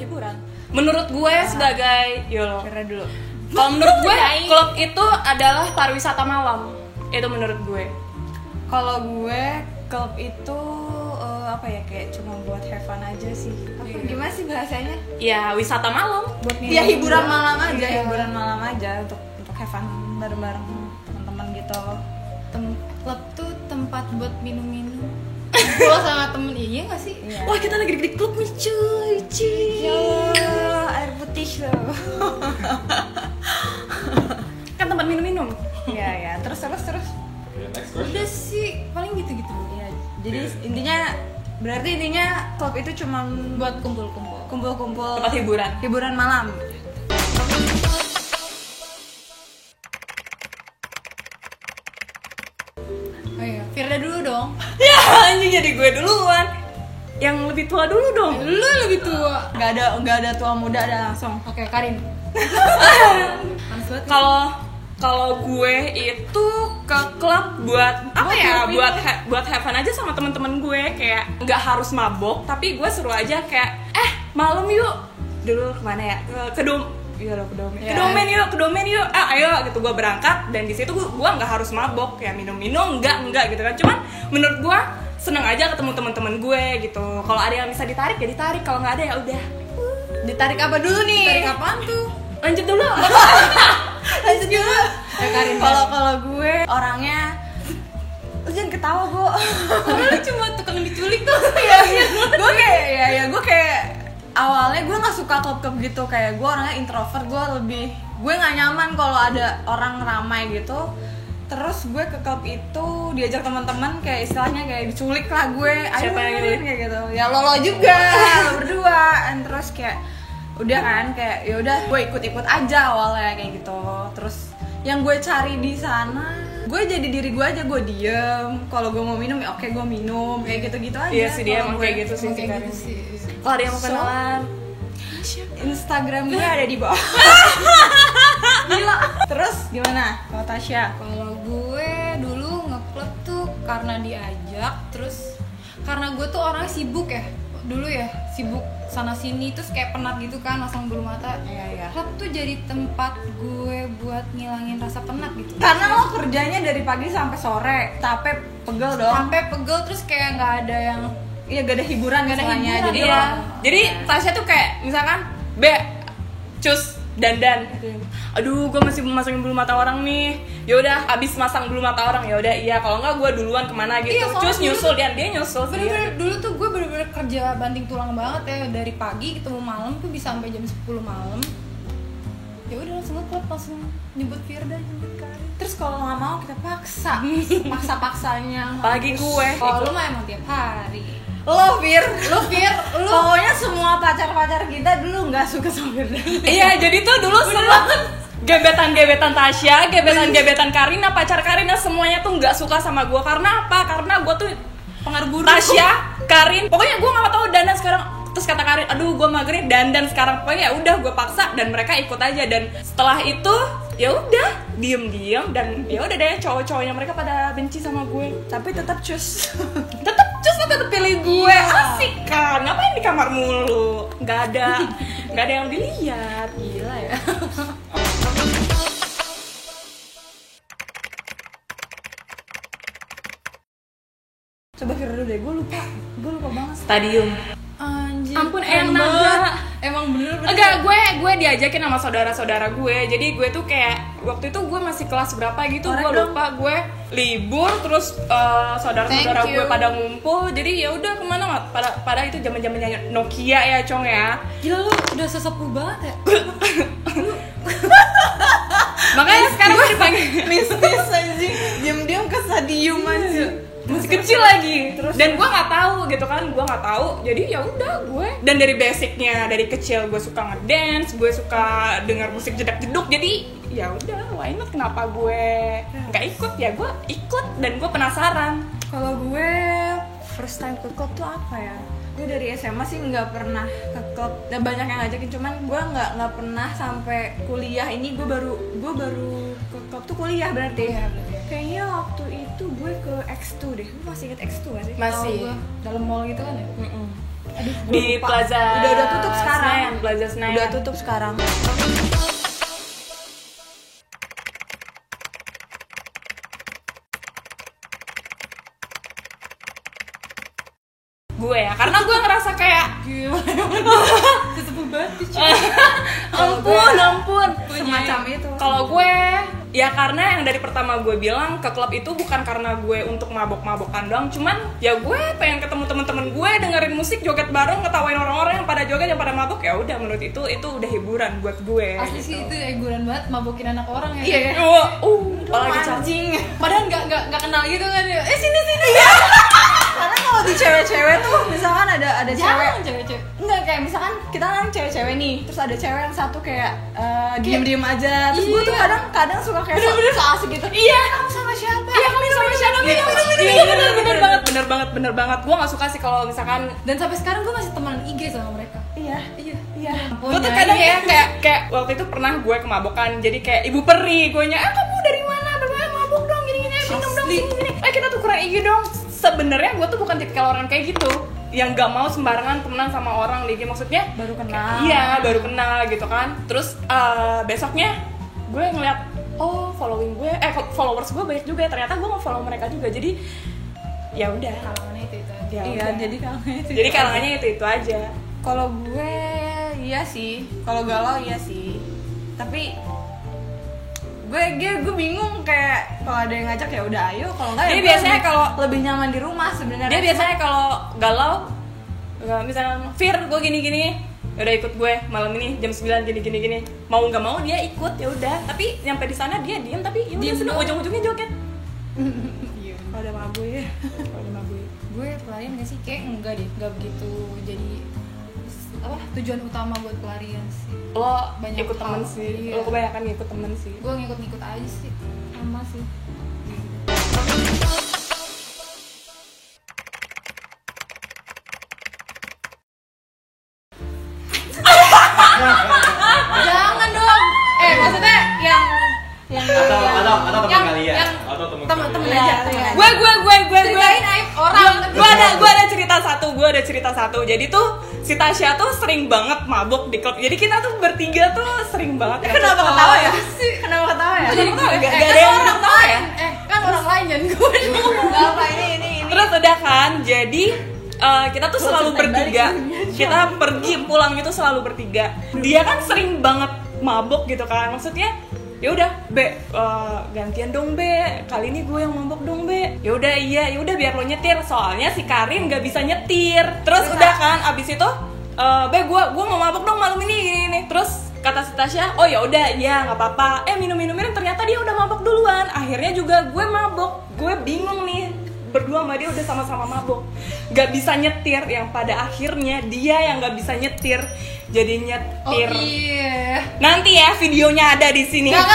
hiburan. Menurut gue sebagai Yolo. Kira dulu. Kalau menurut gue klub itu adalah pariwisata malam. Itu menurut gue. Kalau gue klub itu apa ya, kayak cuma buat have fun aja sih. Gimana sih bahasanya? Ya wisata malam. Ya hiburan malam aja, hiburan malam aja untuk have fun bareng-bareng teman-teman gitu. Klub tuh tempat buat minum-minum. Gua sama temen, iya nggak sih? Iya. Wah, kita lagi di klub nih cuy. Ya, air putih loh. Kan tempat minum-minum. Ya, terus. Next question. Udah sih, paling gitu-gitu. Ya, jadi berarti intinya klub itu cuma Buat kumpul-kumpul. kumpul-kumpul Tempat hiburan. malam. Oh iya, Firda dulu dong. Ya, anjing jadi gue duluan. Yang lebih tua dulu dong. Lu lebih tua. Nggak ada tua muda, ada langsung. Oke, Karin. Panas banget. Kalau gue itu ke klub buat apa ya? Buat have fun aja sama teman-teman gue, kayak nggak harus mabok, tapi gue seru aja kayak malam yuk. Dulu kemana ya? Ke domain yuk. Ayo gitu, gue berangkat dan di situ gue nggak harus mabok, ya minum enggak gitu kan. Cuman menurut gue seneng aja ketemu teman-teman gue gitu. Kalau ada yang bisa ditarik ya ditarik, kalau nggak ada ya udah. Ditarik apa dulu nih? Tarik apaan tuh? Lanjut dulu. Lanjut dulu. Karin. Kalau gue orangnya, lu jangan ketawa gue. Lu cuma tukang diculik tuh. Gue kayak awalnya gue nggak suka klub-klub gitu, kayak gue orangnya introvert, gue nggak nyaman kalau ada orang ramai gitu. Terus gue ke klub itu diajak teman-teman, kayak istilahnya kayak diculik lah gue. Siapa yang diculik? Kayak gitu. Ya lo juga, lo berdua. And terus kayak udah kan, kayak ya udah gue ikut aja awalnya kayak gitu. Terus yang gue cari di sana, gue jadi diri gue aja, gue diem. Kalau gue mau minum ya oke gue minum, kayak gitu aja. Iya sih, dia Kalau emang gue- kayak gitu sih. Kayak gitu sih. Kalau ada yang mau kenalan, Instagram gue ada di bawah. Gila. Terus gimana kalau Tasya? Kalau gue dulu ngeklub tuh karena diajak, terus karena gue tuh orangnya sibuk ya. Dulu ya, sibuk sana sini, terus kayak penat gitu kan, langsung bulu mata. Iya. Klub tuh jadi tempat gue buat ngilangin rasa penat gitu. Karena lo kerjanya dari pagi sampai sore, capek, pegel dong. Sampai pegel, terus kayak nggak ada yang Iya, gak ada hiburan, Gak ada misalnya. hiburan, Jadi iya. lo- Jadi Tasya tuh kayak misalkan cus dandan. Aduh, gue masih masukin bulu mata orang nih. Ya udah, abis masang bulu mata orang ya udah iya. Kalau nggak gue duluan kemana gitu. Iya, soalnya Cus dulu- nyusul dia nyusul. bener-bener dulu tuh gue bener-bener kerja banting tulang banget ya, dari pagi ketemu malam tuh bisa sampai jam 10 malam. Ya udah langsung ngeklub, langsung nyebut Firda, nyebut Karin. Terus kalau nggak mau kita paksa, paksa-paksanya. Apalagi gue. Kalau lu mah emang tiap hari. Lo Fir, Lu pokoknya semua pacar-pacar kita dulu nggak suka sama Firda. Iya, jadi tuh dulu semua gebetan Tasya, gebetan Karina, pacar Karina semuanya tuh nggak suka sama gue. Karena apa? Karena gue tuh pengaruh buruk. Tasya, Karin, pokoknya gue nggak tahu dandan sekarang. Terus kata Karin, aduh gue magerin dandan sekarang. Pokoknya ya udah gue paksa dan mereka ikut aja. Dan setelah itu ya udah diem dan ya udah deh, cowok-cowoknya mereka pada benci sama gue. Tapi tetap cus. tetap pilih gue. Asik kan, ngapain di kamar mulu? Nggak ada yang dilihat. Gila ya. Coba Firda dulu deh, gue lupa banget. Stadium. Anjir. Ampun, keren enak. banget. Emang bener-bener. Enggak, gue diajakin sama saudara-saudara gue. Jadi gue tuh kayak waktu itu gue masih kelas berapa gitu, gue lupa. Gue libur terus saudara-saudara Thank you. gue pada ngumpul. Jadi ya udah kemana nggak? Pada itu zaman-zamannya Nokia ya, Cong ya. Gila, lu udah sesepuh banget ya. Makanya sekarang gue dipanggil Miss anjing, diam-diam ke stadium aja. masih kecil lagi. Dan gue nggak tahu gitu kan, gue nggak tahu. Jadi ya udah gue. Dan dari basicnya dari kecil gue suka ngedance, gue suka dengar musik jedak-jeduk. Jadi ya udah, why not, kenapa gue nggak ikut? Ya gue ikut dan gue penasaran. Kalau gue first time ke klub tuh apa ya? Gue dari SMA sih nggak pernah ke klub. Dan banyak yang ngajakin, cuman gue nggak pernah sampai kuliah ini. Gue baru ke klub tuh kuliah berarti. Iya, berarti. Kayaknya waktu itu gue ke X2 deh. Lu masih inget X2 gak sih? Masih. Tahu gua. Dalam mall gitu kan ya. di lupa. Plaza. Udah tutup sekarang. Senayan, Plaza Senayan. Udah tutup sekarang. Gue ya, karena gue ngerasa kayak Sesepuh banget sih. ampun. Semacam itu. Kalau gue ya karena yang dari pertama gue bilang ke klub itu bukan karena gue untuk mabok-mabokan doang, cuman ya gue pengen ketemu teman-teman gue, dengerin musik, joget bareng, ngetawain orang-orang yang pada joget, yang pada mabok, ya udah menurut itu udah hiburan buat gue. Asli sih itu hiburan banget, mabokin anak orang ya. Iya. Apalagi Anjing. Padahal nggak kenal gitu kan ya. Sini. Karena kalau di cewek-cewek tuh misalkan ada cewek. Jangan cewek-cewek. Enggak, kayak misalkan kita kan cewek-cewek nih, terus ada cewek yang satu kayak diem-diem aja. Terus gue tuh Iya. kadang suka kayak so asik gitu. Iya. Kamu sama siapa? Iya, kamu sama siapa? Iya, bener banget. Gue nggak suka sih kalau misalkan Dan sampai sekarang gue masih temenan IG sama mereka. Iya. gue tuh kadang ya kayak waktu itu pernah gue kemabokan, jadi kayak ibu peri, gue nya kamu dari mana, bermain mabok dong, gini minum dong, sini kita tukeran IG dong. Sebenarnya gue tuh bukan tipikal orang kayak gitu yang gak mau sembarangan temenan sama orang di IG, maksudnya Baru kenal. iya baru kenal gitu kan. Terus besoknya gue ngeliat following gue followers gue banyak juga, ternyata gue mau follow mereka juga, jadi ya udah kalangannya itu ya Iya, udah. jadi kalangannya itu aja. kalau gue iya sih, kalau galau iya sih. Tapi gue bingung, kayak kalau ada yang ngajak ya udah ayo, kalau enggak ya Dia gue biasanya kalau- lebih nyaman di rumah sebenarnya. Dia biasanya kalau galau misalnya Fir gue gini udah ikut gue malam ini jam 9 gini mau nggak mau dia ikut, ya udah. Tapi nyampe di sana dia diem, tapi ya udah Diem seneng, doang. ujung-ujungnya joget. Iya. Kalau ada mabuk ya, kalau ada mabuk. Gue pelarian gak sih? Kayak enggak deh, enggak begitu jadi tujuan utama buat pelarian sih. Lo Banyak ikut temen hal, sih, iya. lo kebanyakan ikut temen sih. Gue ngikut-ngikut aja sih, sama sih. Jangan dong. Maksudnya yang atau teman yang- kalian yang atau teman temen kalian. aja, temen aja. Gue Ceritain aib orang. gue ada cerita satu. Jadi tuh si Tasya tuh sering banget mabuk di klub. Jadi kita tuh bertiga tuh sering banget. Kenapa ketawa ya? Kenapa ketawa ya? Jadi Kenapa gak ketawa? ada yang ketawa ya. Kan orang lain jangan gue dong. Enggak apa, ini. Terus udah kan, jadi kita tuh selalu bertiga. Kita pergi pulang itu selalu bertiga. Dia kan sering banget mabuk gitu kan. Maksudnya ya udah gantian dong kali ini gue yang mabuk dong ya udah iya, ya udah biar lo nyetir, soalnya si Karin nggak bisa nyetir. Terus udah kan abis itu gue mau mabuk dong malam ini. Terus kata si Tasya, oh ya udah iya nggak apa-apa. Minum ternyata dia udah mabuk duluan. Akhirnya juga gue mabuk. Gue bingung nih, berdua sama dia udah sama-sama mabuk, nggak bisa nyetir, yang pada akhirnya dia yang nggak bisa nyetir jadi nyetir. Oh iya. Nanti ya videonya ada di sini. Enggak.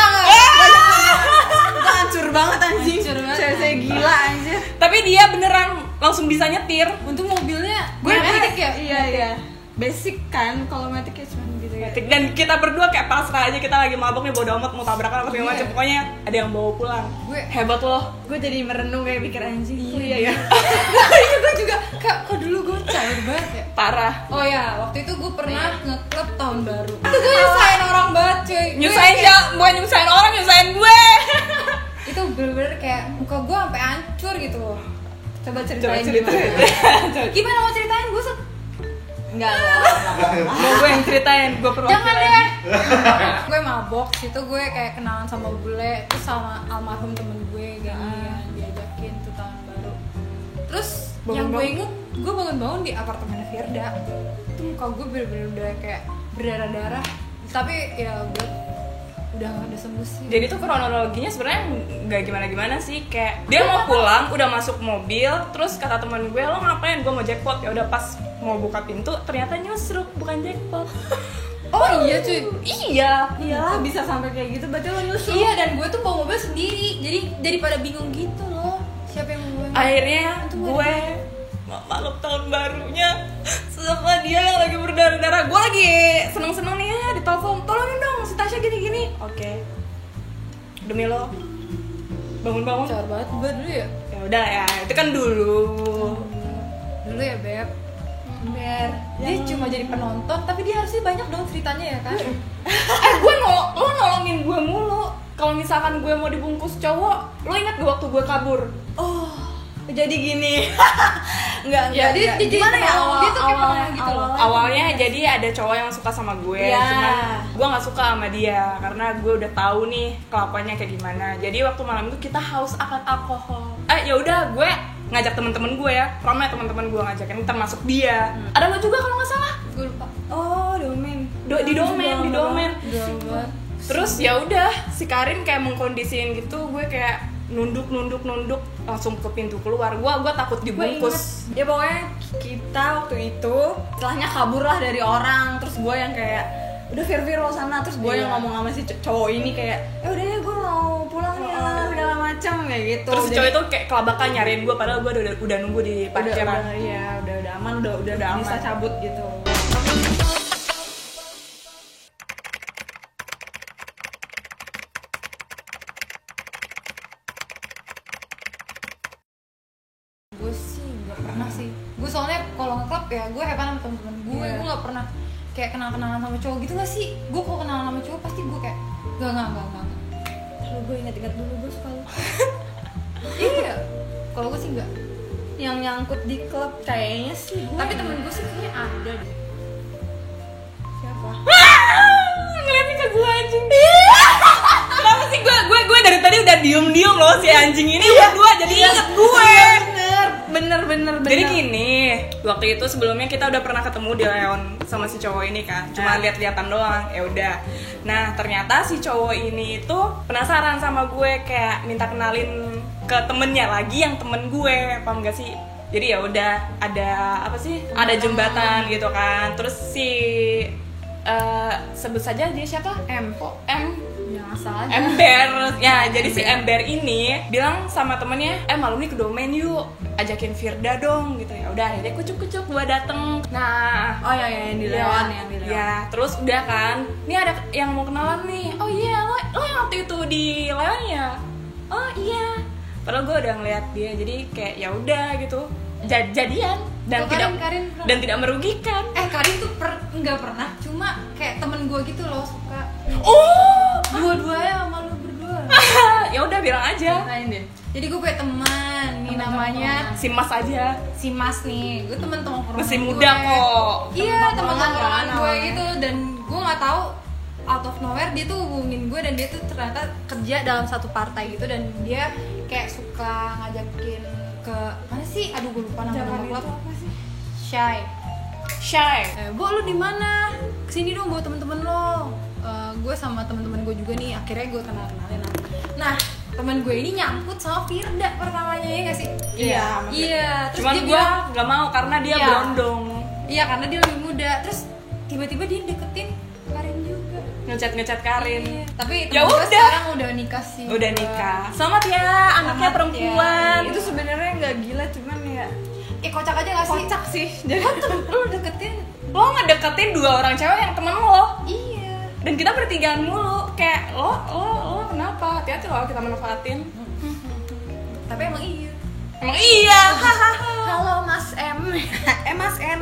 Itu hancur banget anjing. Hancur banget. Cewek gila anjir. Tapi dia beneran langsung bisa nyetir. Untung mobilnya Gue Matic ya. Iya. Basic kan, kalau Matic ya cuma gitu ya. Dan kita berdua kayak pasrah aja, kita lagi mabuk nih, bodo amat mau tabrakan apa segala macam. Pokoknya ada yang bawa pulang. Gue Hebat loh. Gue jadi merenung kayak mikir anjing. Iya ya. Iya gue juga kok dulu gue cair banget ya. Parah. Oh ya, waktu itu gue pernah nge-club tahun baru. Itu gue nyusahin orang banget cuy. Nyusahin ya, bukan nyusahin orang, nyusahin gue. Itu bener-bener kayak muka gue sampai hancur gitu loh. Coba Coba ceritain cerita. gimana. Gimana mau ceritain gue Enggak. Mau gue yang ceritain, gue perwakilan. Jangan deh. Gue mabok, situ gue kayak kenalan sama bule, terus sama almarhum temen gue gantian diajakin tuh tahun baru. Terus yang gue inget, gue bangun-bangun di apartemen Firda. Itu muka gue bener-bener udah kayak berdarah-darah. Tapi ya udah sembuh sih. Jadi tuh kronologinya sebenarnya nggak gimana-gimana sih, kayak dia mau pulang, udah masuk mobil, terus kata teman gue, lo ngapain? Gue mau jackpot. Ya udah pas mau buka pintu, ternyata nyusruk, bukan jackpot. Oh iya cuy. Iya. Iyalah bisa sampai kayak gitu, berarti lo nyusul. Iya, dan gue tuh bawa mobil sendiri. Jadi daripada bingung gitu loh. Siapa yang mau bawa? Akhirnya gue malam tahun barunya sama dia yang lagi berdarah-darah. Gue lagi seneng-seneng nih ya, ditelepon, tolongin dong si Tasya gini-gini. Oke. Demi lo bangun-bangun. Caur banget gue dulu ya. Ya udah ya, itu kan dulu. Dulu ya Beb. Ember. Dia cuma jadi penonton, tapi dia harusnya banyak dong ceritanya ya kan? Lo nolongin gue mulu. Kalau misalkan gue mau dibungkus cowok, lo ingat gak waktu gue kabur? Oh, jadi gini. Enggak. Dia Gimana ya dia tuh kayak pernah gitu loh. Awalnya jadi ada cowok yang suka sama gue, Iya. cuman gue nggak suka sama dia karena gue udah tahu nih kelakuannya kayak gimana. Jadi waktu malam itu kita haus akan alkohol. Ya udah gue ngajak teman-teman gue ya, ramai teman-teman gue ngajakin, termasuk dia. Ada lo juga kalau nggak salah? Gue lupa. Oh, domain. Di domain. Udah. Terus ya udah si Karin kayak mengkondisiin gitu, gue kayak nunduk langsung ke pintu keluar. Gue takut dibungkus. Ya pokoknya kita waktu itu setelahnya kabur lah dari orang, terus gue yang kayak udah viral sana, terus gue yang ngomong sama si cowok ini kayak udah ya gue mau pulang ya segala macam kayak gitu. Terus si cowok itu kayak kelabakan nyariin gue padahal gue udah nunggu di parkiran. udah aman, udah bisa aman. cabut gitu. Gue sih nggak pernah sih. Gue soalnya kalau nge-club ya gue have fun sama temen-temen gue. Iya. Gue nggak pernah kayak kenal-kenalan sama cowok gitu nggak sih? Gue kalau kenalan sama cowok pasti gue kayak nggak. Lalu gue ingat dulu gue suka lu. Iya. Kalau gue sih nggak. Yang nyangkut di klub kayaknya sih gue. Tapi temen gue sih kayaknya ada deh. Siapa? Ngeliatin ke gue anjing. Kenapa sih gue dari tadi udah diem loh si anjing ini berdua jadi inget gue. Bener. Jadi gini, waktu itu sebelumnya kita udah pernah ketemu di Leon sama si cowok ini kan, cuma lihat-lihatan doang, ya udah. Nah ternyata si cowok ini itu penasaran sama gue, kayak minta kenalin ke temennya lagi yang temen gue, paham gak sih? Jadi ya udah ada apa sih? Ada jembatan gitu kan, terus si sebut saja dia siapa? M. Jangan salah. Ember, ya jadi si Ember ini bilang sama temennya, malam ini ke domain yuk, ajakin Firda dong gitu ya. Udah akhirnya kucuk gua dateng. Nah, Oh ya yang di Leon yang di Leon. ya terus udah kan, nih ada yang mau kenalan nih. Oh iya, lo yang waktu itu di Leon ya? Oh iya. Padahal gue udah ngeliat dia, jadi kayak ya udah gitu, jadian dan Oh, tidak Karin pernah. dan tidak merugikan. Karin tuh nggak pernah, cuma kayak temen gue gitu loh suka. Oh, Dua-duanya sama lu berdua. ya udah bilang aja. Lain deh. Jadi gue punya teman, nih namanya Si Mas aja. si Mas nih. Gue temen tongkrongan Masih gue. muda kok. Iya, temen tongkrongan kan, gue awalnya. gitu, dan gue nggak tahu out of nowhere dia tuh hubungin gue, dan dia tuh ternyata kerja dalam satu partai gitu, dan dia kayak suka ngajakin ke mana sih? Aduh gue lupa nama klub. apa sih? Shy. Bu lu di mana? Kesini dong bawa temen-temen lo. Gue sama temen-temen gue juga nih, akhirnya gue kenalin. Nah, temen gue ini nyangkut sama Firda pertamanya, ya nggak sih? Iya. Iya. Terus Cuman dia gue bilang, nggak mau karena dia Iya. berondong. iya karena dia lebih muda. Terus tiba-tiba dia deketin Karin juga. Ngecat Karin. Iya. Tapi Ya temen gue udah. sekarang udah nikah sih. Udah nikah. Selamat ya, anaknya Selamat perempuan. ya. Itu sebenarnya nggak gila, cuman ya Kocak aja nggak sih? kocak sih. Jadi Lu deketin? Lo ngedeketin dua orang cewek yang temen lo. Iya. Dan kita bertigaan mulu. Kayak lo kenapa? Hati-hati lo kita manfaatin. Tapi emang iya. Emang iya. Hahaha. halo Mas M. Mas N.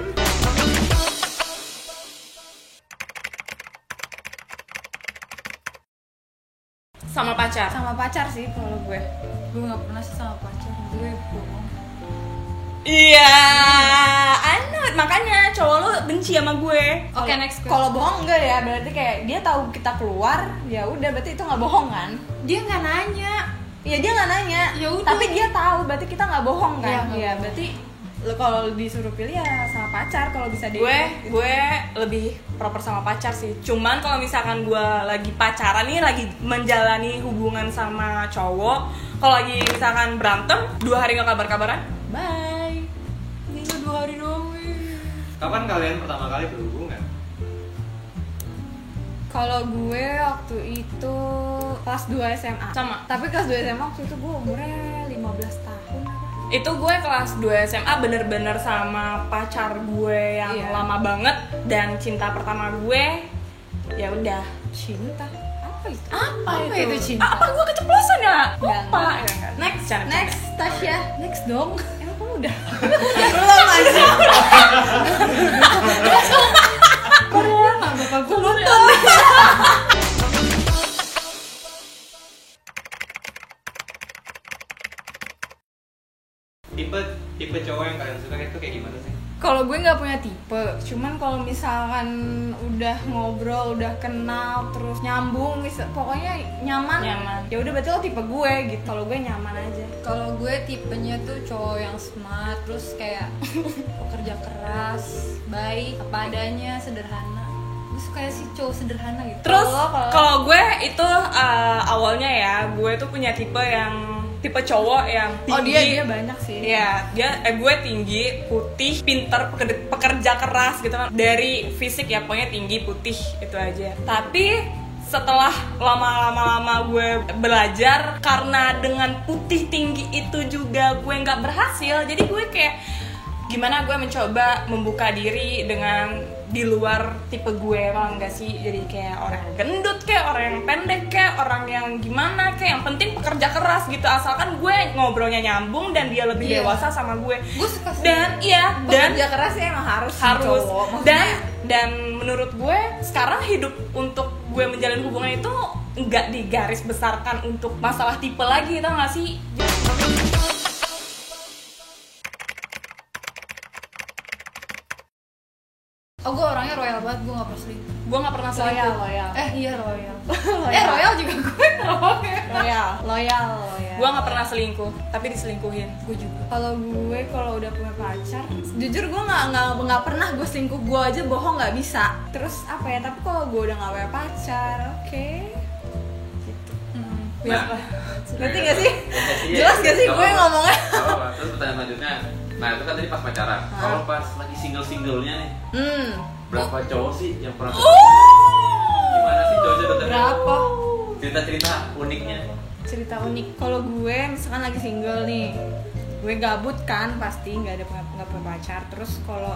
Sama pacar. Sama pacar sih kalau gue. Gue nggak pernah sih sama pacar. Gue bohong. Iya, I know it. Makanya cowok lo benci sama gue. Oke, next question. Kalau bohong enggak ya, berarti kayak dia tahu kita keluar, ya udah berarti itu nggak bohong kan? Dia nggak nanya. Ya dia nggak nanya, Ya udah. tapi dia tahu berarti kita nggak bohong Iya, kan? nggak Iya, bohong. berarti lo kalau disuruh pilih ya sama pacar kalau bisa deh. Gue lebih proper sama pacar sih. Cuman kalau misalkan gue lagi pacaran nih, lagi menjalani hubungan sama cowok, kalau lagi misalkan berantem 2 hari nggak kabar-kabaran, bye. Gila 2 hari doang. wih. Kapan kalian pertama kali berhubungan? Kalau gue waktu itu kelas 2 SMA. Sama. Tapi kelas 2 SMA waktu itu gue umurnya 15 tahun apa? Itu gue kelas 2 SMA bener-bener sama pacar gue yang Iya. lama banget, dan cinta pertama gue ya udah. Cinta. Apa itu? Apa itu cinta? Apa gue keceplosan ya? Enggak, Lupa. enggak. Ya, enggak. Next, Canda, next canda. Tasya. Next dong. Emang kamu udah? Belum aja. tipe, cuman kalau misalkan udah ngobrol, udah kenal, terus nyambung, pokoknya nyaman. Ya udah berarti lo tipe gue gitu. Kalau gue nyaman aja. Kalau gue tipenya tuh cowok yang smart, terus kayak pekerja keras, baik, apa adanya, sederhana. Gue suka sih cowok sederhana gitu. Terus kalau gue itu awalnya ya, gue tuh punya tipe cowok yang tinggi. Oh dia banyak sih. Iya, gue tinggi, putih, pinter, pekerja keras gitu kan. Dari fisik ya pokoknya tinggi, putih, itu aja. Tapi setelah lama-lama gue belajar, karena dengan putih tinggi itu juga gue nggak berhasil, jadi gue kayak gimana gue mencoba membuka diri dengan di luar tipe gue, emang enggak sih? Jadi kayak orang yang gendut, kayak orang yang pendek, kayak orang yang gimana, kayak yang penting pekerja keras gitu, asalkan gue ngobrolnya nyambung dan dia lebih dewasa sama gue. Gue suka sih. Dan pekerja keras sih emang harus cowok. Dan menurut gue sekarang hidup untuk gue menjalin hubungan itu nggak digaris besarkan untuk masalah tipe lagi, tau nggak sih? Oh, gue orangnya royal banget, gue gak pernah selingkuh. Gue nggak pernah selingkuh. Loyal. Iya royal. Royal Juga gue loyal. Gue nggak pernah selingkuh, tapi diselingkuhin. Gue juga. Kalau gue kalau udah punya pacar, jujur gue nggak pernah gue selingkuh. Gue aja bohong nggak bisa. Terus apa ya? Tapi kalau gue udah nggak punya pacar, oke. Gitu. Ngerti nggak sih? Jelas nggak sih gue ngomongnya? Terus pertanyaan selanjutnya, nah itu kan tadi pas pacaran. Kalau pas lagi single-singlenya nih, berapa cowok sih yang pernah? Gimana sih cowok-cowok? Berapa? Cerita-cerita uniknya. Cerita unik. Kalau gue misalkan lagi single nih, gue gabut kan pasti nggak punya pacar. Terus kalau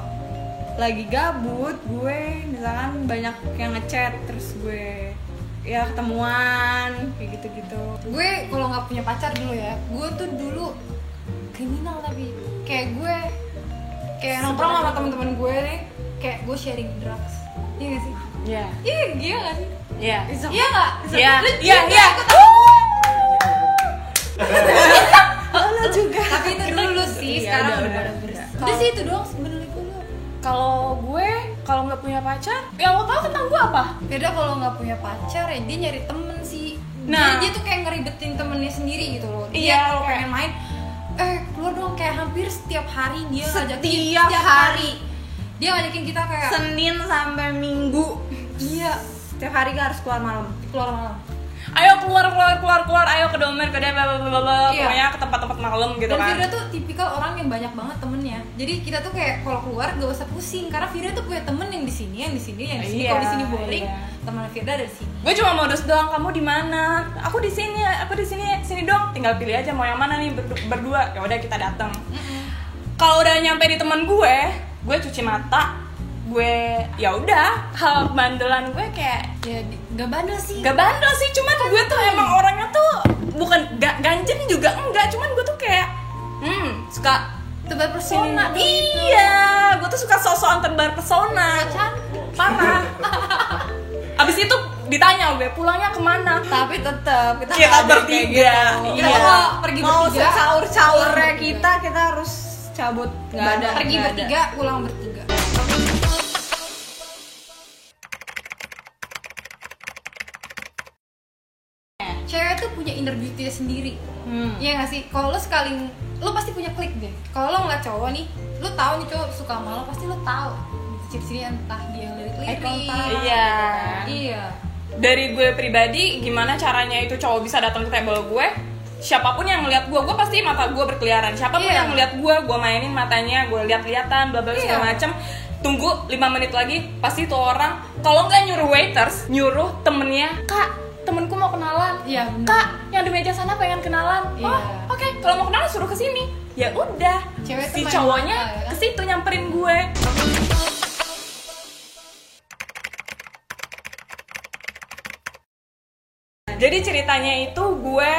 lagi gabut, gue misalkan banyak yang ngechat, terus gue ya ketemuan kayak gitu-gitu. Gue kalau nggak punya pacar dulu ya, gue tuh dulu kriminal, tapi kayak gue kayak nongkrong sama teman-teman gue nih, kayak gue sharing drugs. Iya gak sih? Iya. Iya, gila gak sih? Iya. Iya gak? Iya. Lo juga. Tapi itu dulu sih, sekarang udah bersih. Udah sih itu doang sebenarnya gue. Kalau gue kalau nggak punya pacar, yang lo tau tentang gue apa? Beda kalau nggak punya pacar ya dia nyari temen sih. Nah. Dia tuh kayak ngeribetin temennya sendiri gitu loh. Dia Iya, kalau kayak- pengen main, keluar dong, kayak hampir setiap hari dia ngajakin. Setiap hari. Dia ngajakin kita kayak Senin sampai Minggu. iya, Setiap hari harus keluar malam. keluar malam. Ayo keluar, ayo ke domer, ke blablabla, Iya. pokoknya ke tempat-tempat malam gitu Dan kan. Firda tuh tipikal orang yang banyak banget temennya. Jadi kita tuh kayak kalau keluar gak usah pusing, karena Firda tuh punya temen yang di sini, yang di sini, yang di sini. Iya, Kalau di sini boring, iya. teman Firda ada di sini. Gue cuma modus doang, kamu di mana? Aku di sini, sini dong. Tinggal pilih aja mau yang mana nih berdua. Ya udah kita datang. Kalau udah nyampe di teman gue cuci mata. Gue ya udah, hal bandelan gue kayak Ya gak bandel sih. gak bandel sih, cuman gue tuh emang orangnya tuh bukan ganjen juga enggak, cuman gue tuh kayak suka Tebar persona. iya, gue tuh suka sosokan tebar pesona, parah. Abis itu ditanya gue pulangnya kemana, Tapi tetap kita Kita nggak ada bertiga. kayak gitu. Iya. Kita mau Pergi mau bertiga. secaur-caurnya kita harus cabut. Nggak ada. Pergi nggak ada. bertiga, pulang bertiga. Cewek tuh punya inner beauty sendiri. Iya gak sih? Kalau lo sekali, lo pasti punya klik deh. Kalau lo ngeliat cowok nih, lo tahu nih cowok suka sama lo, pasti lo tahu ciri-cirinya, entah dia yang lirik-lirik. Iya. Iya. Dari gue pribadi, gimana caranya itu cowok bisa datang ke table gue? Siapapun yang ngeliat gue pasti mata gue berkeliaran. Siapapun Iya. yang ngeliat gue mainin matanya, gue lihat-lihatan, bla bla segala Iya. macem. Tunggu 5 menit lagi, pasti tuh orang kalau nggak nyuruh waiters, nyuruh temennya, kak, temenku mau kenalan. Iya, bener. Kak, yang di meja sana pengen kenalan. Iya. Oh, oke. Kalau mau kenalan suruh ke sini. Ya udah. Cewek tuh Si main cowoknya mata, ya. ke situ nyamperin gue. Jadi ceritanya itu gue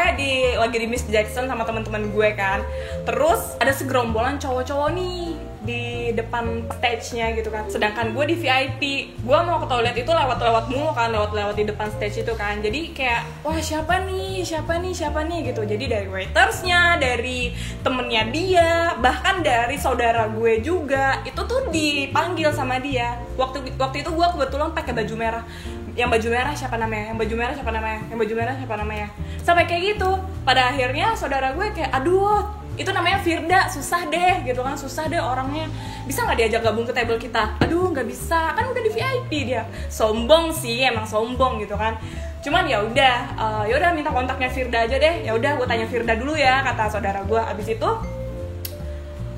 lagi di Miss Jackson sama teman-teman gue kan. Terus ada segerombolan cowok-cowok nih di depan stage-nya gitu kan. Sedangkan gue di VIP, gue mau ke toilet itu lewat mulu kan, lewat di depan stage itu kan. Jadi kayak, wah siapa nih gitu. Jadi dari waitersnya, dari temennya dia, bahkan dari saudara gue juga, itu tuh dipanggil sama dia. Waktu itu gue kebetulan pakai baju merah. Yang baju merah siapa namanya, sampai kayak gitu. Pada akhirnya saudara gue kayak, aduh itu namanya Firda, susah deh gitu kan, susah deh orangnya, bisa nggak diajak gabung ke table kita? Aduh nggak bisa, kan udah di VIP dia. Sombong sih, emang sombong gitu kan. Cuman ya udah minta kontaknya Firda aja deh. Ya udah gue tanya Firda dulu ya, kata saudara gue. Abis itu,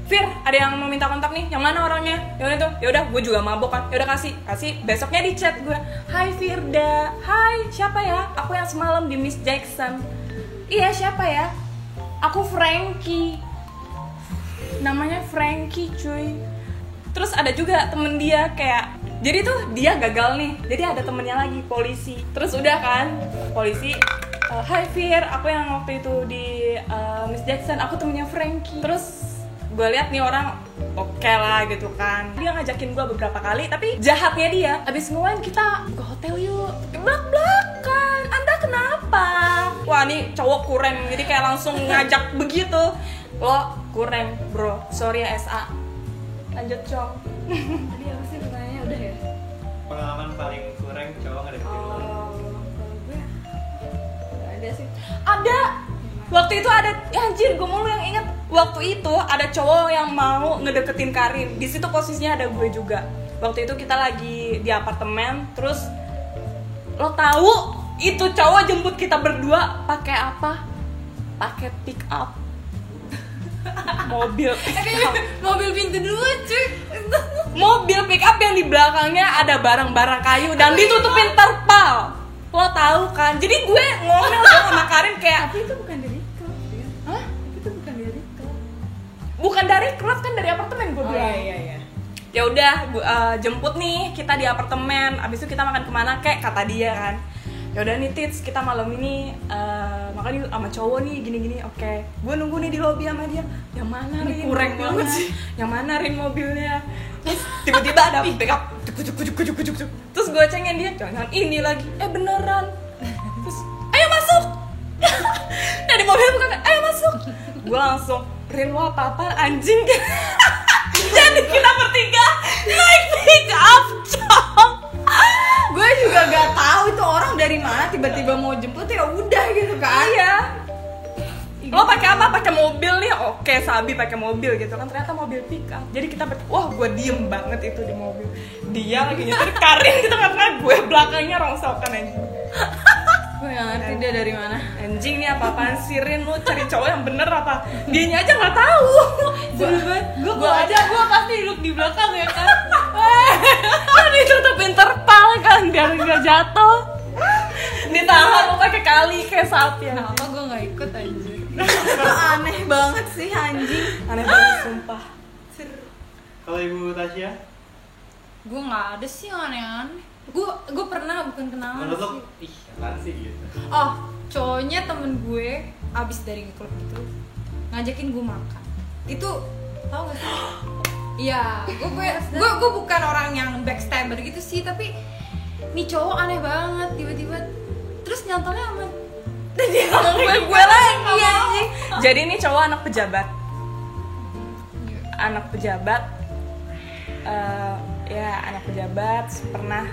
Fir, ada yang mau minta kontak nih, yang mana orangnya? Ya udah, gue juga mabok kan. Ya udah kasih. Besoknya di chat gue, hai Firda, hai siapa ya? Aku yang semalam di Miss Jackson. Iya siapa ya? Aku Frankie. Namanya Frankie cuy. Terus ada juga temen dia kayak, jadi tuh dia gagal nih, jadi ada temennya lagi polisi. Terus udah kan, polisi, hai Fir, aku yang waktu itu di Miss Jackson, aku temennya Frankie. Terus gue lihat nih orang oke lah gitu kan, dia ngajakin gue beberapa kali, tapi jahatnya dia abis ngewain, kita ke hotel yuk, belak-belakan, Anda kenapa? Wah nih cowok kurang, jadi kayak langsung ngajak begitu. Lo kurang bro, sorry ya SA. Lanjut Cong. Tadi apa sih pertanyaannya, udah ya? Pengalaman paling kurang cowok ngedeketin lo. Kalau gue nggak ada sih. Ada. Waktu itu ada, ya anjir gue mulu yang inget. Waktu itu ada cowok yang mau ngedeketin Karin. Di situ posisinya ada gue juga. Waktu itu kita lagi di apartemen, terus lo tahu itu cowok jemput kita berdua pakai apa? Pakai pick up. Mobil pick up. Mobil pintu dua cuy. Mobil pick up yang di belakangnya ada barang-barang kayu dan ditutupin terpal. Lo tahu kan? Jadi gue ngomel dong sama Karin kayak, Tapi itu bukan dari klub ya? hah? Itu bukan dari klub. Bukan dari klub kan, dari apartemen gue bilang. Iya. Ya udah, jemput nih kita di apartemen. Abis itu kita makan kemana kek, kata dia kan. Ya udah nih Tits, kita malam ini makan yuk sama cowok nih gini-gini. Oke. Gue nunggu nih di lobi sama dia. Yang mana Rin? kurang mobilnya? banget sih. Yang mana Rin mobilnya? Terus tiba-tiba ada pick up. Cuk. Terus gue cengin dia, jangan ini lagi. Beneran. Terus ayo masuk. Dari mobil bukan, ayo masuk. Gue langsung, Rin lo apa-apa anjing. Jadi kita bertiga naik pick up, Cong. Gue juga gak tahu itu orang dari mana tiba-tiba mau jemput, ya udah gitu kan. Iya. Lo pakai apa? Pakai mobil nih. Oke, Sabi pakai mobil gitu kan. Ternyata mobil pick up. Jadi kita wah, gue diem banget itu di mobil. Dia lagi nyetir, Karin di tengah-tengah, gue belakangnya rongsokan anjing. Gue gak ngerti dia dari mana. Anjing nih apa-apaan sih Rin, lu cari cowok yang bener apa? Dianya aja nggak tahu. Gue aja, gue pasti duduk di belakang ya kan. Kan ditutupin terpal kan biar nggak jatuh. Ditahan lo pakai kali kayak sapi ya. Kenapa gue nggak ikut anjir? Aneh banget sih anjing. Aneh banget sumpah. Kalau Ibu Tasya, Gue nggak ada sih yang aneh-aneh. Gue pernah, bukan kenalan menurut lo, sih. ih apaan sih gitu? Oh, cowoknya temen gue abis dari klub itu ngajakin gue makan. Itu tau gak sih? Iya, gue bukan orang yang backstabber gitu sih, tapi nih cowok aneh banget tiba-tiba terus nyantolnya sama Gue lagi anjing. Jadi ini cowok anak pejabat. Anak pejabat. Ya anak pejabat, pernah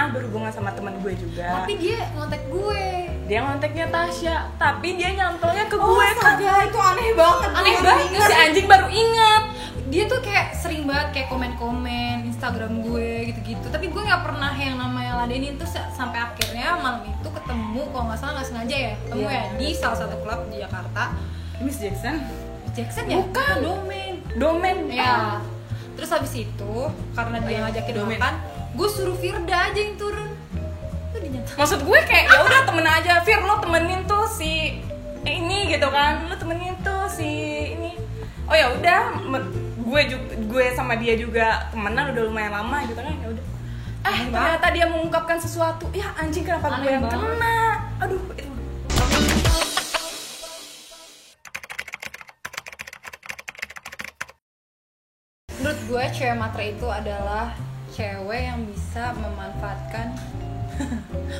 berhubungan sama teman gue juga. tapi dia ngontek gue. Dia ngonteknya Tasya, tapi dia nyantolnya ke Oh, gue kan. astaga, itu aneh banget. Aneh Gue banget. ingat. Si anjing baru ingat. Dia tuh kayak sering banget kayak komen-komen Instagram gue gitu-gitu, tapi gue nggak pernah yang namanya ladenin. Tuh sampai akhirnya malam itu ketemu, kalau nggak salah nggak sengaja ya ketemu Iya. ya di salah satu klub di Jakarta. Miss Jackson. Jackson ya? Bukan. Domain. Ya. Terus habis itu karena dia ngajakin Domain. makan, gue suruh Firda aja yang turun. Tuh dinyata. Maksud gue kayak ya udah temen aja, Fir lo temenin tuh si ini gitu kan, lo temenin tuh si ini. Oh ya udah, gue sama dia juga temenan udah lumayan lama gitu kan, ya udah. Ternyata dia mengungkapkan sesuatu, ya anjing kenapa gue Aneh yang banget. kena? Aduh, itu gue cewek matre itu adalah cewek yang bisa memanfaatkan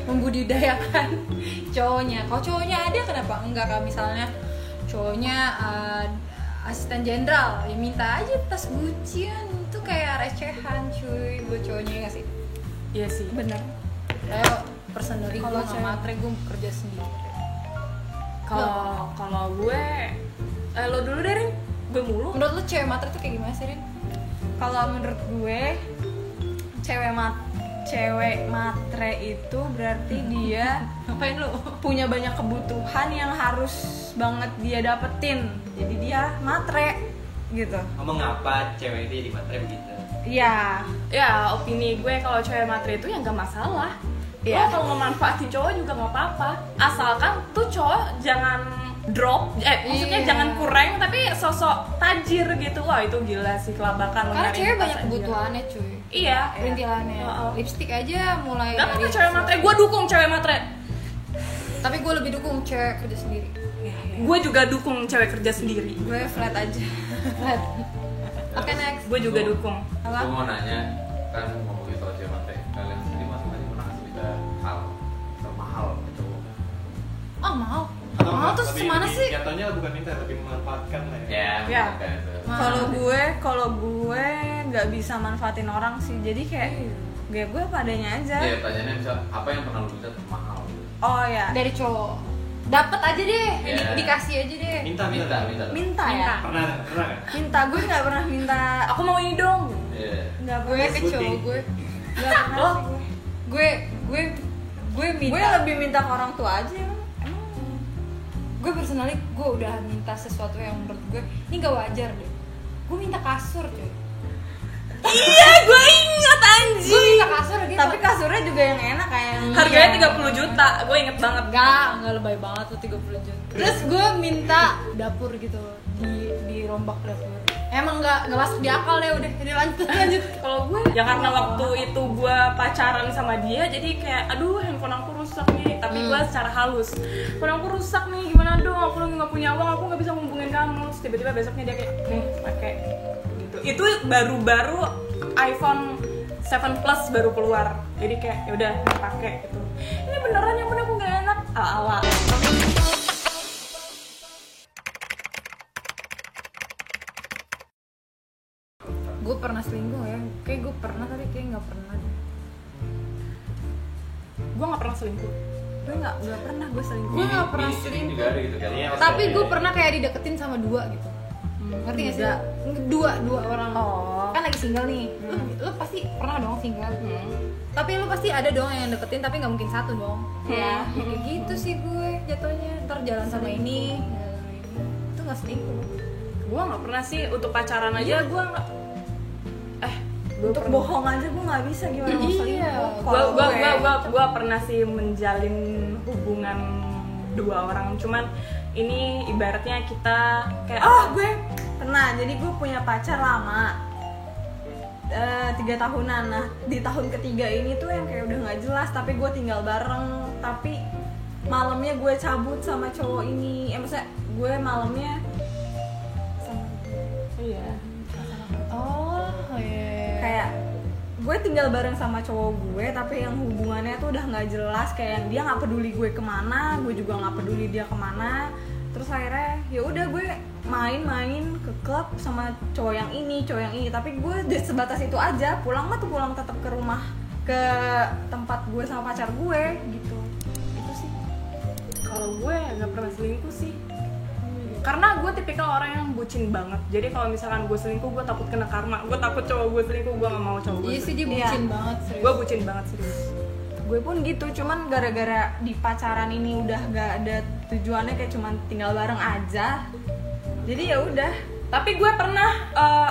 membudidayakan cowoknya. Kalau cowoknya ada kenapa enggak? Kalau misalnya cowoknya asisten jenderal, ya minta aja tas Gucci kan, itu kayak recehan cuy buat cowoknya, ya sih? Iya sih, bener. Kayak personally Kalau gue nggak matre, gue kerja sendiri. Kalau gue lo dulu deh, Rin. Gue mulu. Menurut lu cewek matre tuh kayak gimana sih, Rin? Kalau menurut gue cewek matre itu berarti dia Ngapain lu? punya banyak kebutuhan yang harus banget dia dapetin. Jadi dia matre gitu. Mengapa cewek itu jadi matre begitu? Iya. Ya, opini gue kalau cewek matre itu ya nggak masalah. Iya. Lo kalau ngemanfaatin cowok juga nggak apa-apa. Asalkan tuh cowok jangan drop, maksudnya Iya. jangan kurang tapi sosok tajir gitu. Wah, itu gila sih, kelabakan. lo Karena nyari cewek tas banyak aja. kebutuhannya cuy. Iya. Perintilannya, Heeh. lipstick aja mulai Gak dari apa cewek matre, gue dukung cewek matre. Tapi gue lebih dukung cewek kerja sendiri. Gue juga dukung cewek kerja sendiri. Gue flat aja. Oke, next. Gue juga dukung. Gue mau nanya, kan ngomongin soal cewek matre, kalian sendiri masing-masing pernah ngasih minta hal termahal ke cowok? Oh, mau. Atau Mau enggak, tuh lebih- semana lebih sih? Jatuhnya bukan minta tapi memanfaatkan lah ya. Ya. kayak itu. Kalau gue nggak bisa manfaatin orang sih. Jadi kayak gue padanya aja. Ya, pertanyaannya misal, apa yang pernah lu minta termahal? Oh ya. Dari cowok. Dapat aja deh, Iya. dikasih aja deh. Minta. Minta ya. Pernah kan? Minta gue nggak pernah minta. Aku mau ini dong. Iya. Nggak Gue pernah. ke cowok gue. Nggak pernah Lo? sih gue. Gue Gue minta. lebih minta ke orang tua aja. Emang Gue personally gue udah minta sesuatu yang menurut gue ini gak wajar deh. Gue minta kasur cuy. Iya, gue inget anjing. Gue minta kasur gitu. tapi kasurnya juga yang enak kayak Harganya 30 juta, gue inget banget. enggak lebay banget tuh 30 juta. Terus gue minta dapur gitu di rombak dapur. Emang nggak masuk di akal deh, udah jadi lanjut. Kalau gue ya karena waktu itu gue pacaran sama dia, jadi kayak aduh handphone aku rusak nih. Tapi gue secara halus, handphone aku rusak nih, gimana dong? Aku lagi nggak punya uang, aku nggak bisa ngubungin kamu. Terus tiba-tiba besoknya dia kayak nih pakai gitu. Itu baru iPhone 7 Plus baru keluar, jadi kayak ya udah pakai gitu. Ini beneran yang punya aku nggak enak ala-ala. Gue pernah selingkuh ya, kayak gue pernah tapi kayak nggak pernah deh. Gue nggak pernah selingkuh. gue nggak pernah gue selingkuh. Gue nggak pernah Ini selingkuh. juga ada gitu kan. Jadinya harus Tapi ada gue ya. pernah kayak dideketin sama dua gitu. Ngerti gak sih? Dua orang. Oh. Kan lagi single nih. Lu pasti pernah dong single. Tapi lu pasti ada dong yang deketin tapi nggak mungkin satu dong. Iya. Ya, kayak gitu sih gue jatuhnya. Ntar jalan sama ini. Itu nggak selingkuh. Gue nggak pernah sih, untuk pacaran aja gue nggak. Untuk bohong aja gue nggak bisa, gimana mau selingkuh. Iya. Kalau Gue pernah sih menjalin hubungan dua orang, cuman ini ibaratnya kita kayak gue pernah. Jadi gue punya pacar lama 3 tahunan. Nah di tahun ketiga ini tuh yang kayak udah nggak jelas, tapi gue tinggal bareng. Tapi malamnya gue cabut sama cowok ini. Maksudnya gue malamnya sama iya. Oh, iya. kayak gue tinggal bareng sama cowok gue, tapi yang hubungannya tuh udah nggak jelas. Kayak yang dia nggak peduli gue kemana, gue juga nggak peduli dia kemana. Terus akhirnya ya udah gue main-main ke klub sama cowok yang ini, tapi gue sebatas itu aja. Pulang mah tuh pulang tetap ke rumah, ke tempat gue sama pacar gue gitu. Itu sih. Kalau gue nggak pernah selingkuh sih, karena gue tipikal orang yang bucin banget. Jadi kalau misalkan gue selingkuh, gue takut kena karma. Gue takut cowok gue selingkuh, gue nggak mau cowok gue Iya sih dia selingkuh. bucin Iya. banget serius. Gue bucin banget serius. Gue pun gitu, cuman gara-gara di pacaran ini udah gak ada tujuannya, kayak cuman tinggal bareng aja. Jadi ya udah. Tapi gue pernah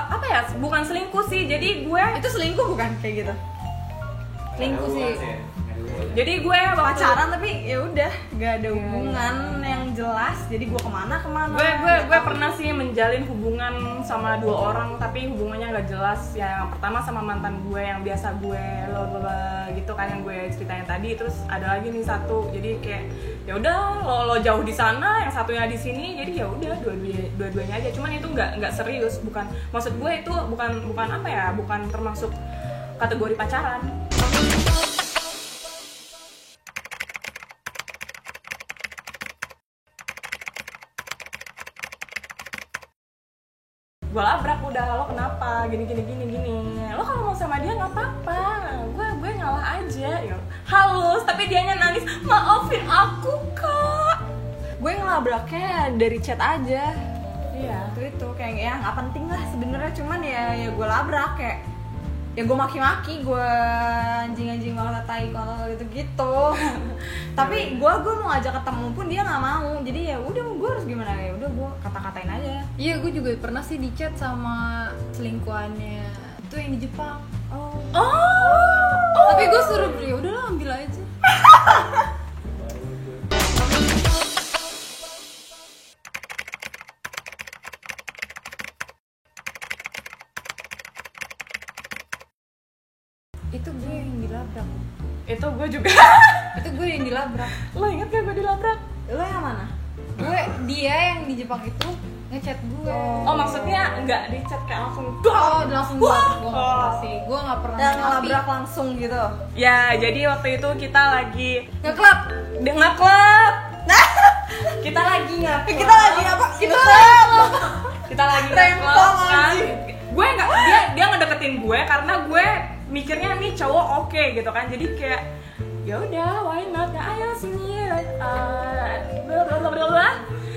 apa ya? Bukan selingkuh sih. Jadi gue Itu selingkuh bukan kayak gitu? Selingkuh sih. Jadi gue pacaran tapi ya udah gak ada hubungan yang jelas, jadi gue kemana gue pernah sih menjalin hubungan sama 2 orang tapi hubungannya gak jelas. Yang pertama sama mantan gue yang biasa gue gitu kan, yang gue ceritain tadi. Terus ada lagi nih satu, jadi kayak ya udah lo jauh di sana, yang satunya di sini, jadi ya udah dua-duanya aja. Cuman itu nggak serius, bukan, maksud gue itu bukan apa ya, bukan termasuk kategori pacaran. Gue labrak udah, lo kenapa gini lo kalau mau sama dia nggak apa-apa, gue ngalah aja ya, halus, tapi dianya nangis, maafin aku kak. Gue ngelabraknya dari chat aja. Iya, itu kayak ya nggak penting lah sebenarnya, cuman ya gue labrak kayak ya gue maki-maki, gue anjing banget, tai kalau gitu. Tapi gue mau ngajak ketemu pun dia nggak mau, jadi ya udah gue harus gimana, ya udah gue kata-katain aja. Iya, gue juga pernah sih di chat sama selingkuhannya itu yang di Jepang. Tapi gue suruh ya udahlah ambil aja. Itu gue yang dilabrak. Itu gue juga. Itu gue yang dilabrak. Lo inget gak gue dilabrak? Lo yang mana? Dia yang di Jepang itu ngechat gue. Oh maksudnya nggak di chat kayak langsung langsung gue nggak pernah sih, gue nggak pernah yang ngelabrak langsung gitu. Ya jadi waktu itu kita lagi nge-club. Kita lagi apa? Kita lagi Rempong kan. Gue nggak, dia ngedeketin gue karena gue mikirnya nih cowok oke gitu kan. Jadi kayak ya udah why not, ya ayo sini,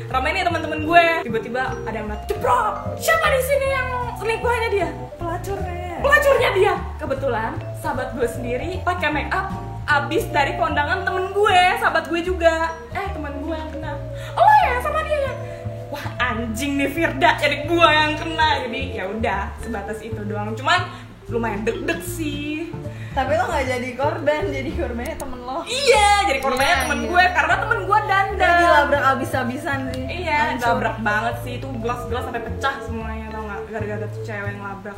ramai nih teman-teman gue. Tiba-tiba ada yang bilang, ceprok, siapa di sini yang selingkuhannya dia? Pelacurnya dia. Kebetulan sahabat gue sendiri pakai make up abis dari kondangan temen gue, sahabat gue juga. Temen gue yang kena. Oh ya sama dia ya. Wah anjing nih Firda, jadi gue yang kena. Jadi ya udah sebatas itu doang. Cuman lumayan deg-deg sih. Tapi lo nggak jadi korban, jadi korbannya temen lo. Iya, jadi korbannya temen gue karena temen gue dandan. Dilabrak abis-abisan sih. Iya, dilabrak banget sih, itu gelas-gelas sampai pecah semuanya, tau nggak? Gara-gara tuh cewek yang labrak.